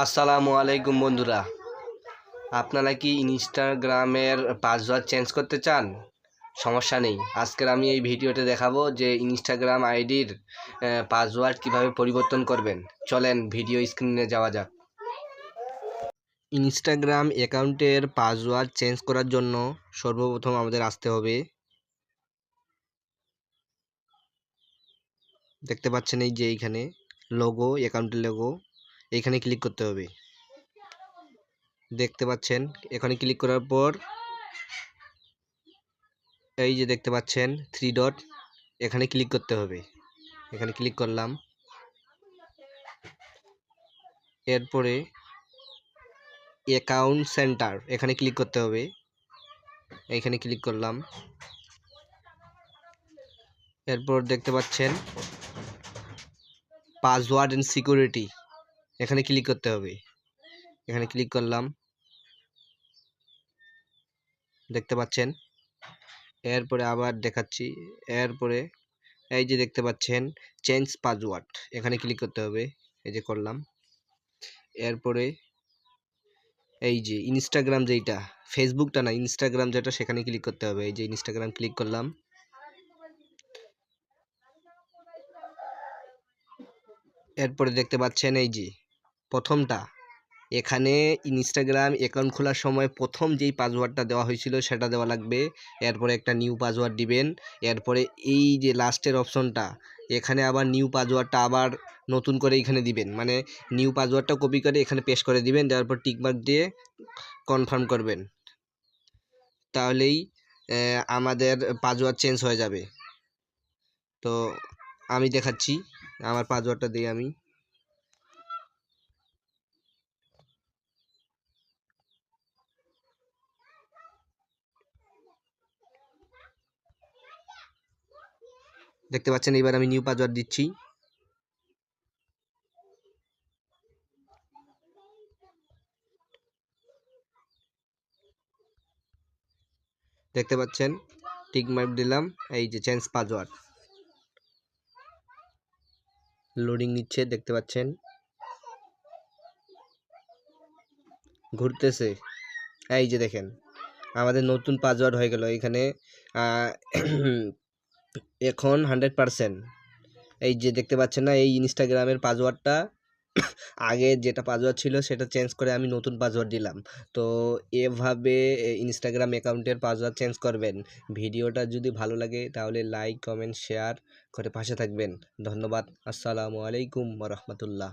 আসসালামু আলাইকুম বন্ধুরা, আপনারা কি ইনস্টাগ্রামের পাসওয়ার্ড চেঞ্জ করতে চান? সমস্যা নেই। আজকের আমি এই ভিডিওতে দেখাবো যে ইনস্টাগ্রাম আইডির পাসওয়ার্ড কিভাবে পরিবর্তন করবেন। চলেন ভিডিও স্ক্রিনে যাওয়া যাক। ইনস্টাগ্রাম অ্যাকাউন্টের পাসওয়ার্ড চেঞ্জ করার জন্য সর্বপ্রথম আমাদের আসতে হবে, দেখতে পাচ্ছেন এই যে এইখানে লোগো, অ্যাকাউন্টের লোগো, এইখানে ক্লিক করতে হবে। দেখতে পাচ্ছেন এখানে ক্লিক করার পর এই যে দেখতে পাচ্ছেন থ্রি ডট, এখানে ক্লিক করতে হবে। এখানে ক্লিক করলাম, এরপরে অ্যাকাউন্ট সেন্টার এখানে ক্লিক করতে হবে। এইখানে ক্লিক করলাম, এরপর দেখতে পাচ্ছেন পাসওয়ার্ড এন্ড সিকিউরিটি এখানে ক্লিক করতে হবে। এখানে ক্লিক করলাম, দেখতে পাচ্ছেন। এরপরে আবার দেখাচ্ছি, এরপরে এই যে দেখতে পাচ্ছেন চেঞ্জ পাসওয়ার্ড এখানে ক্লিক করতে হবে। এই যে করলাম, এরপরে এই যে ইনস্টাগ্রাম, যেটা ফেসবুকটা না, ইনস্টাগ্রাম যেটা, সেখানে ক্লিক করতে হবে। এই যে ইনস্টাগ্রাম ক্লিক করলাম, এরপরে দেখতে পাচ্ছেন এই যে প্রথমটা, এখানে ইনস্টাগ্রাম অ্যাকাউন্ট খোলার সময় প্রথম যেই পাসওয়ার্ডটা দেওয়া হয়েছিল সেটা দেওয়া লাগবে। এরপরে একটা নিউ পাসওয়ার্ড দিবেন। এরপরে এই যে লাস্টের অপশনটা, এখানে আবার নিউ পাসওয়ার্ডটা আবার নতুন করে এখানে দিবেন, মানে নিউ পাসওয়ার্ডটা কপি করে এখানে পেস্ট করে দিবেন। দেওয়ার পর টিকমার্ক দিয়ে কনফার্ম করবেন, তাহলেই আমাদের পাসওয়ার্ড চেঞ্জ হয়ে যাবে। তো আমি দেখাচ্ছি, আমার পাসওয়ার্ডটা দিই আমি। দেখতে পাচ্ছেন এবার আমি নিউ পাসওয়ার্ড দিচ্ছি। দেখতে পাচ্ছেন টিক মার্ক দিলাম, এই যে চেঞ্জ পাসওয়ার্ড লোডিং নিচ্ছে, দেখতে পাচ্ছেন ঘুরতেছে। এই যে দেখেন আমাদের নতুন পাসওয়ার্ড হয়ে গেল এখানে এখন 100%। এই যে দেখতে পাচ্ছেন না, এই ইনস্টাগ্রামের পাসওয়ার্ডটা আগে যেটা পাসওয়ার্ড ছিল সেটা চেঞ্জ করে আমি নতুন পাসওয়ার্ড দিলাম। তো এভাবে ইনস্টাগ্রাম অ্যাকাউন্টের পাসওয়ার্ড চেঞ্জ করবেন। ভিডিওটা যদি ভালো লাগে তাহলে লাইক, কমেন্ট, শেয়ার করে পাশে থাকবেন। ধন্যবাদ। আসসালামু আলাইকুম ওয়া রাহমাতুল্লাহ।